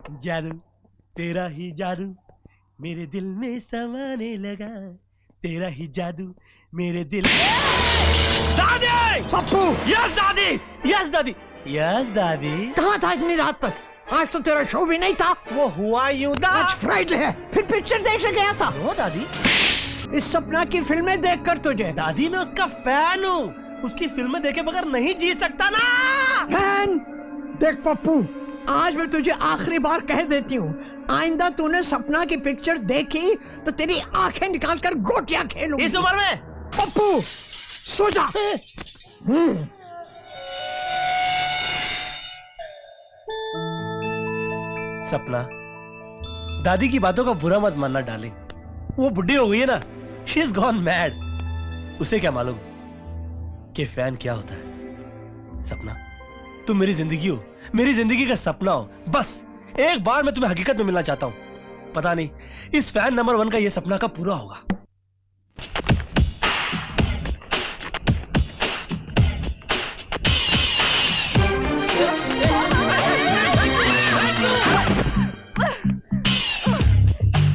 जादू, तेरा ही जादू मेरे दिल में समाने लगा, तेरा ही जादू मेरे दिल। दादी! पप्पू! यस दादी! यस दादी! यस दादी! कहाँ था इतनी रात तक? आज तो तेरा शो भी नहीं था। वो हुआ यूं दा। आज फ्राइडे है, फिर पिक्चर देखने गया था। वो दादी, इस सपना की फिल्में देखकर तुझे। दादी मैं उसका फैन हूँ, उसकी फिल्में देखे बगैर नहीं जी सकता ना। फैन? देख पप्पू, आज मैं तुझे आखिरी बार कह देती हूँ, आइंदा तूने सपना की पिक्चर देखी तो तेरी आंखें निकालकर गोटियां खेलूंगी। इस उम्र में? पप्पू सो जा। सपना, दादी की बातों का बुरा मत मानना डार्लिंग, वो बुढ़ी हो गई है ना, शी इज गॉन मैड। उसे क्या मालूम कि फैन क्या होता है। सपना, तुम मेरी जिंदगी हो, मेरी जिंदगी का सपना हो। बस एक बार मैं तुम्हें हकीकत में मिलना चाहता हूं। पता नहीं इस फैन नंबर 1 का ये सपना कब पूरा होगा।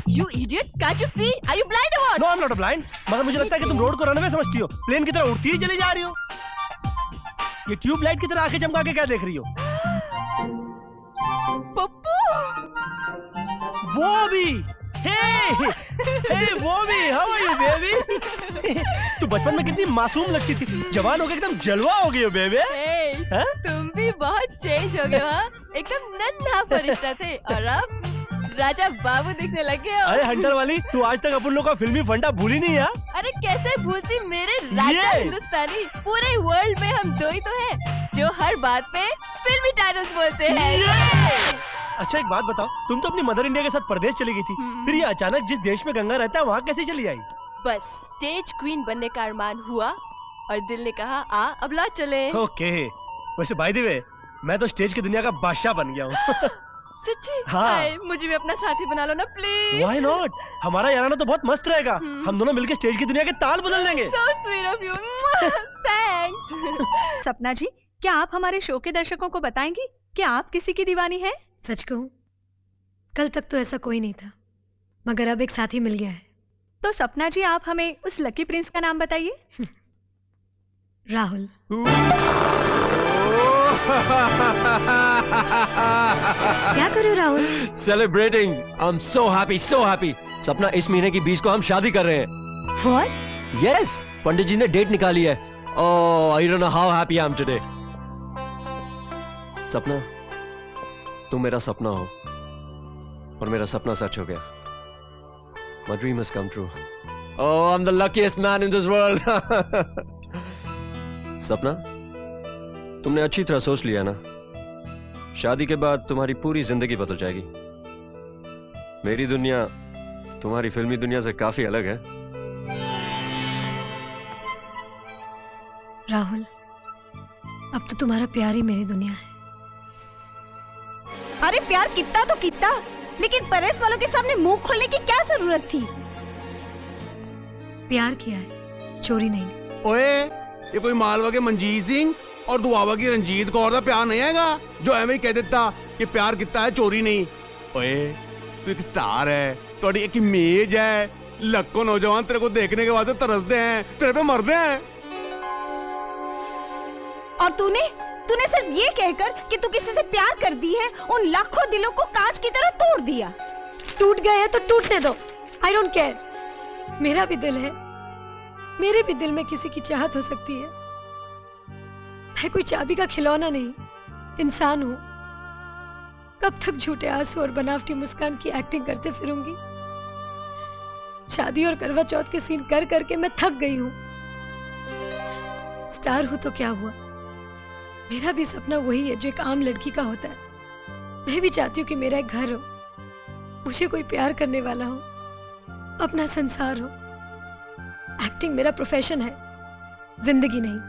You idiot! Can't you see? Are you blind or what? No, I'm not blind. मगर मुझे लगता है कि तुम रोड को रनवे समझती हो, प्लेन की तरह उड़ती ही चली जा रही हो। ये ट्यूबलाइट की तरह आंखें चमका के क्या देख रही हो? पप्पू! वो भी, हे वो भी, how are you baby? तू बचपन में कितनी मासूम लगती थी, जवान हो गए एकदम जलवा हो गई हो बेबी। Hey, हाँ? तुम भी बहुत चेंज हो गए हो, एकदम नन्हा फरिश्ता थे और अब राजा बाबू दिखने लगे हो। अरे हंटर वाली, तू आज तक अपन लोग का फिल्मी फंडा भूली नहीं है? अरे कैसे भूलती मेरे राजा ये! हिंदुस्तानी। पूरे वर्ल्ड में हम दो ही तो हैं जो हर बात पे फिल्मी टाइटल्स बोलते हैं। अच्छा एक बात बताओ, तुम तो अपनी मदर इंडिया के साथ परदेश चली गई थी, फिर ये अचानक जिस देश में गंगा रहता है वहाँ कैसे चली आई? बस स्टेज क्वीन बनने का अरमान हुआ और दिल ने कहा आ अब लौट चले। ओके, वैसे बाय द वे मैं तो स्टेज की दुनिया का बादशाह बन गया हूँ। सच्ची? हाँ। हाय, मुझे भी अपना साथी बना लो ना प्लीज। Why not? हमारा याराना तो बहुत मस्त रहेगा। हम दोनों मिलकर स्टेज की दुनिया के ताल बदल देंगे। So sweet of you. Thanks. सपना जी, क्या आप हमारे शो के दर्शकों को बताएंगी कि आप किसी की दीवानी हैं? सच कहूं, कल तक तो ऐसा कोई नहीं था, मगर अब एक साथी मिल गया है। तो सपना जी, आप हमें उस लकी प्रिंस का नाम बताइए। राहुल। क्या करो Rahul? Celebrating. I'm so happy, so happy. सपना, इस महीने की 20 को हम शादी कर रहे हैं। What? Yes, पंडित जी ने डेट निकाली है। Oh, I don't know how happy I am today. सपना, तुम मेरा सपना हो और मेरा सपना सच हो गया। My dream has come true. Oh, I'm the luckiest man in this world. सपना, तुमने अच्छी तरह सोच लिया ना, शादी के बाद तुम्हारी पूरी जिंदगी बदल जाएगी। मेरी दुनिया तुम्हारी फिल्मी दुनिया से काफी अलग है। राहुल, अब तो तुम्हारा प्यार ही मेरी दुनिया है। अरे प्यार कितना तो कितना, लेकिन परेश वालों के सामने मुंह खोलने की क्या जरूरत थी? प्यार किया है, चोरी नहीं। ओए, ये कोई मालवा के मंजीत सिंह और दुआवा की रंजीत कौर का प्यार नहीं हैगा जो एवं ही कह देता कि प्यार कितना है चोरी नहीं। ओए, तू एक स्टार है, थोड़ी एक इमेज है, लाखों नौजवान तेरे को देखने के वास्ते तरसते हैं, तेरे पे मरते हैं। और तूने सिर्फ ये कहकर कि तू किसी से प्यार कर दी है, उन लाखों दिलों को कांच की तरह तोड़ दिया। टूट गए हैं तो टूटने दो, आई डोंट केयर। मेरा भी दिल है, मेरे भी दिल में किसी की चाहत हो सकती है। मैं कोई चाबी का खिलौना नहीं, इंसान हूं। कब तक झूठे आंसू और बनावटी मुस्कान की एक्टिंग करते फिरूंगी? शादी और करवा चौथ के सीन कर करके मैं थक गई हूं। स्टार हूं तो क्या हुआ, मेरा भी सपना वही है जो एक आम लड़की का होता है। मैं भी चाहती हूँ कि मेरा एक घर हो, मुझे कोई प्यार करने वाला हो, अपना संसार हो। एक्टिंग मेरा प्रोफेशन है, जिंदगी नहीं।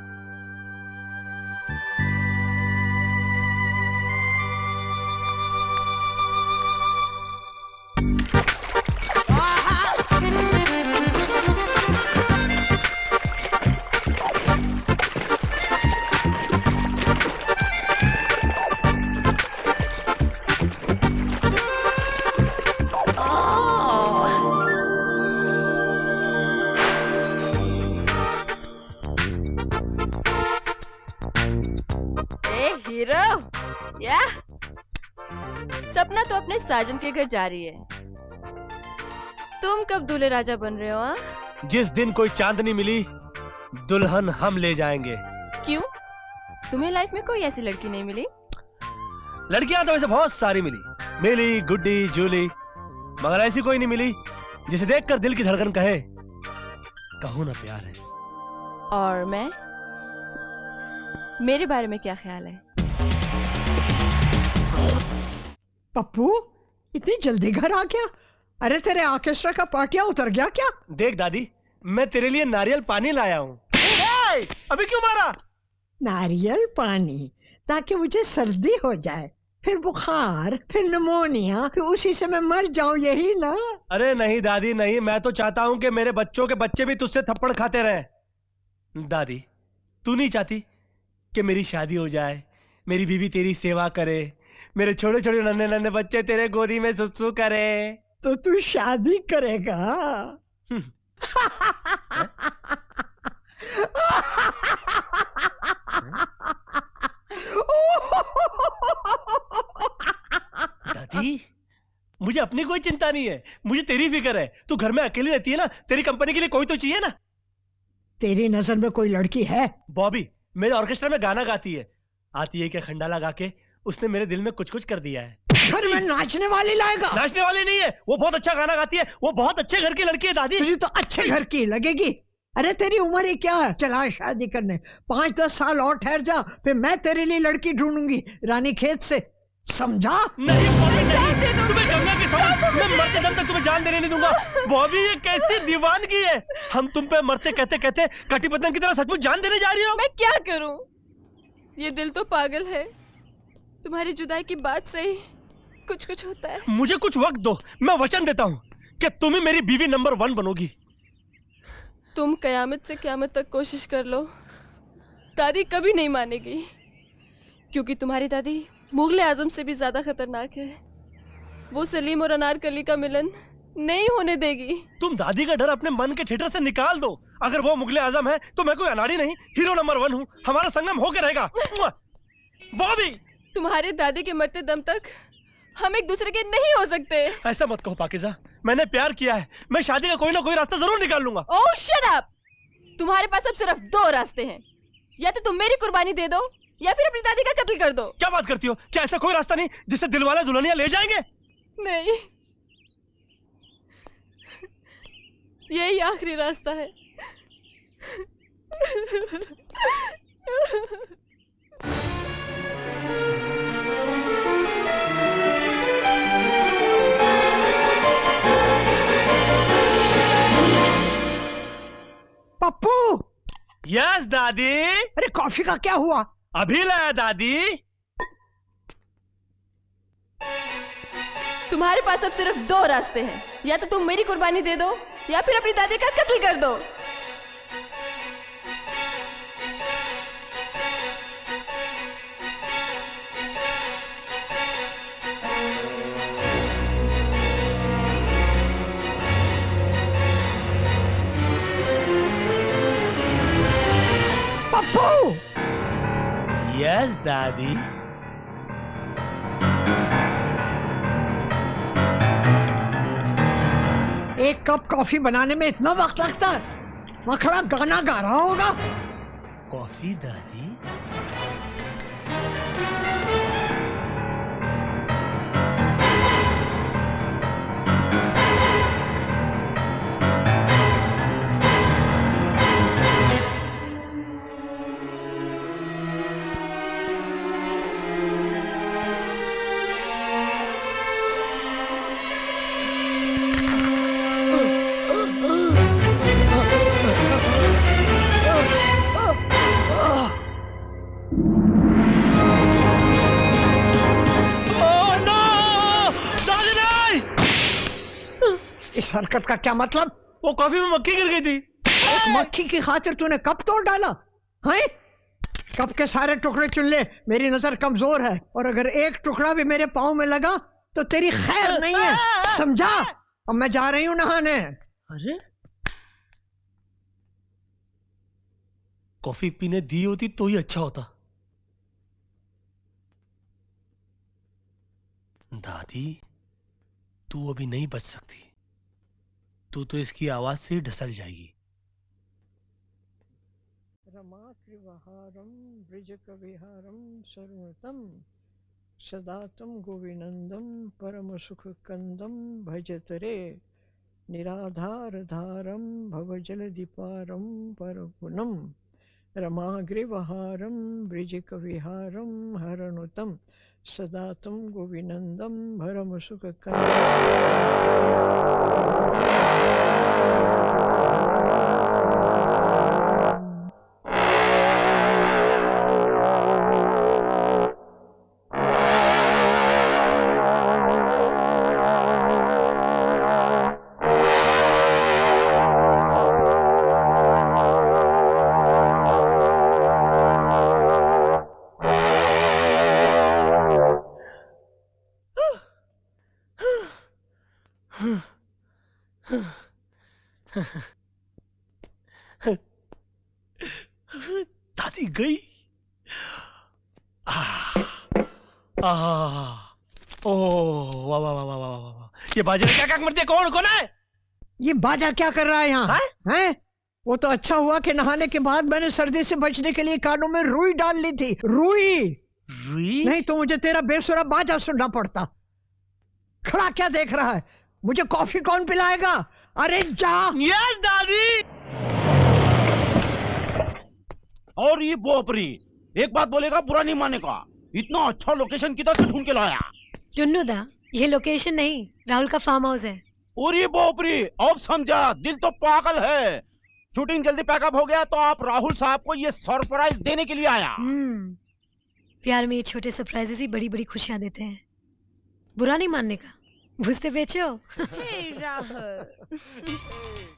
सपना तो अपने साजन के घर जा रही है। तुम कब दूल्हे राजा बन रहे हो? हाँ, जिस दिन कोई चांदनी मिली दुल्हन हम ले जाएंगे। क्यों? तुम्हें लाइफ में कोई ऐसी लड़की नहीं मिली? लड़कियां तो वैसे बहुत सारी मिली, गुड्डी, जूली, मगर ऐसी कोई नहीं मिली जिसे देखकर दिल की धड़कन कहे कहूं ना प्यार है। और मैं, मेरे बारे में क्या ख्याल है? पप्पू इतनी जल्दी घर आ गया? अरे तेरे ऑर्केस्ट्रा का पार्टियां उतर गया क्या? देख दादी, मैं तेरे लिए नारियल पानी लाया हूँ। अभी क्यों मारा? नारियल पानी ताकि मुझे सर्दी हो जाए, फिर बुखार, फिर निमोनिया, फिर उसी से मैं मर जाऊं, यही ना? अरे नहीं दादी नहीं, मैं तो चाहता हूँ कि मेरे बच्चों के बच्चे भी तुझसे थप्पड़ खाते रहें। दादी, तू नहीं चाहती कि मेरी शादी हो जाए, मेरी बीवी तेरी सेवा करे, मेरे छोटे छोटे नन्हे नन्हे बच्चे तेरे गोदी में सुसु करे? तो तू शादी करेगा? दादी, मुझे अपनी कोई चिंता नहीं है, मुझे तेरी फिक्र है। तू घर में अकेली रहती है ना, तेरी कंपनी के लिए कोई तो चाहिए ना। तेरी नजर में कोई लड़की है? बॉबी मेरे ऑर्केस्ट्रा में गाना गाती है, आती है क्या खंडाला गा के उसने मेरे दिल में कुछ कुछ कर दिया है। घर में नाचने वाली लाएगा? नाचने वाली नहीं है, वो बहुत अच्छा गाना गाती है, वो बहुत अच्छे घर की लड़की है दादी। तुझे तो अच्छे घर की लगेगी। अरे तेरी उम्र ही क्या है, चला शादी करने। 5-10 साल और ठहर जा, फिर मैं तेरे लिए लड़की ढूंढूंगी रानी खेत से, समझा? नहीं बॉबी नहीं, तुम्हें गंगा की सौगंध, मैं मरते दम तक तुम्हें जान देने नहीं दूंगा। बॉबी ये कैसी दीवानगी है, हम तुम पे मरते कहते कहते कटिबद्धन की तरह सचमुच जान देने जा रही हो। मैं क्या करूं? ये दिल तो पागल है। तुम्हारी जुदाई की बात से ही कुछ कुछ होता है। मुझे कुछ वक्त दो, मैं वचन देता हूँ कि तुम ही मेरी बीवी नंबर 1 बनोगी। तुम कयामत से कयामत तक कोशिश कर लो, दादी कभी नहीं मानेगी, क्योंकि तुम्हारी दादी मुगले आजम से भी ज्यादा खतरनाक है। वो सलीम और अनारकली का मिलन नहीं होने देगी। तुम दादी का डर अपने मन के थिएटर से निकाल दो। अगर वो मुगले आजम है तो मैं कोई अनाड़ी नहीं, हीरो नंबर 1 हूँ। हमारा संगम होके रहेगा। बॉबी, तुम्हारे दादी के मरते दम तक हम एक दूसरे के नहीं हो सकते। ऐसा मत कहो पाकिज़ा, मैंने प्यार किया है, मैं शादी का कोई ना कोई रास्ता जरूर निकाल लूंगा। ओह शट अप! तुम्हारे पास अब सिर्फ 2 रास्ते हैं, या तो तुम मेरी कुर्बानी दे दो या फिर अपनी दादी का कत्ल कर दो। क्या बात करती हो? क्या ऐसा कोई रास्ता नहीं जिससे दिलवाले दुल्हनिया ले जाएंगे? नहीं, यही आखिरी रास्ता है। पप्पू! यस दादी। अरे कॉफी का क्या हुआ? अभी लाया दादी। तुम्हारे पास अब सिर्फ 2 रास्ते हैं, या तो तुम मेरी कुर्बानी दे दो या फिर अपनी दादी का कत्ल कर दो। पप्पू! यस दादी। एक कप कॉफी बनाने में इतना वक्त लगता है? वहाँ खड़ा गाना गा रहा होगा। कॉफी दादी? इस हरकत का क्या मतलब? वो कॉफी में मक्खी गिर गई थी। एक मक्खी की खातिर तूने कप तोड़ डाला? हैं? कप के सारे टुकड़े चुन ले, मेरी नजर कमजोर है, और अगर एक टुकड़ा भी मेरे पाँव में लगा तो तेरी खैर नहीं है, समझा? अब मैं जा रही हूँ नहाने। अरे कॉफी पीने दी होती तो ही अच्छा होता। दादी, तू अभी नहीं बच सकती। तू तो इसकी आवाज से ही ढसल जाएगी। रमात्रिवहारं ब्रजकविहारं सर्वतं सदा तं गोविनन्दं परमसुखकन्दं भजतरे निराधारधारं भवजलधिपारं परपुनं रमाग्रिवहारं ब्रजकविहारं हरनुतं सदा तं गोविनन्दं परमसुखकन्दं दादी गई। आह, आह, ओह, वाह वाह वाह वाह वाह वाह। ये बाजरा क्या काक मरती है? कौन है? ये बाजा क्या कर रहा है यहाँ? हैं? वो तो अच्छा हुआ कि नहाने के बाद मैंने सर्दी से बचने के लिए कानों में रुई डाल ली थी। रुई रुई? नहीं तो मुझे तेरा बेसुरा बाजा सुनना पड़ता। खड़ा क्या देख रहा है? मुझे कॉफी कौन पिलाएगा? अरे जा। यस दादी। और ये बोपरी एक बात बोलेगा बुरा नहीं मानेगा। इतना अच्छा लोकेशन किधर से ढूंढ के लाया? चुन्नू दा, ये लोकेशन नहीं, राहुल का फार्म हाउस है। और ये बोपरी अब समझा, दिल तो पागल है। शूटिंग जल्दी पैकअप हो गया तो आप राहुल साहब को ये सरप्राइज देने के लिए आया। प्यार में ये छोटे सरप्राइजेस ही बड़ी बड़ी खुशियां देते हैं। बुरा नहीं मानने का, बुझते बेचो। हे राहुल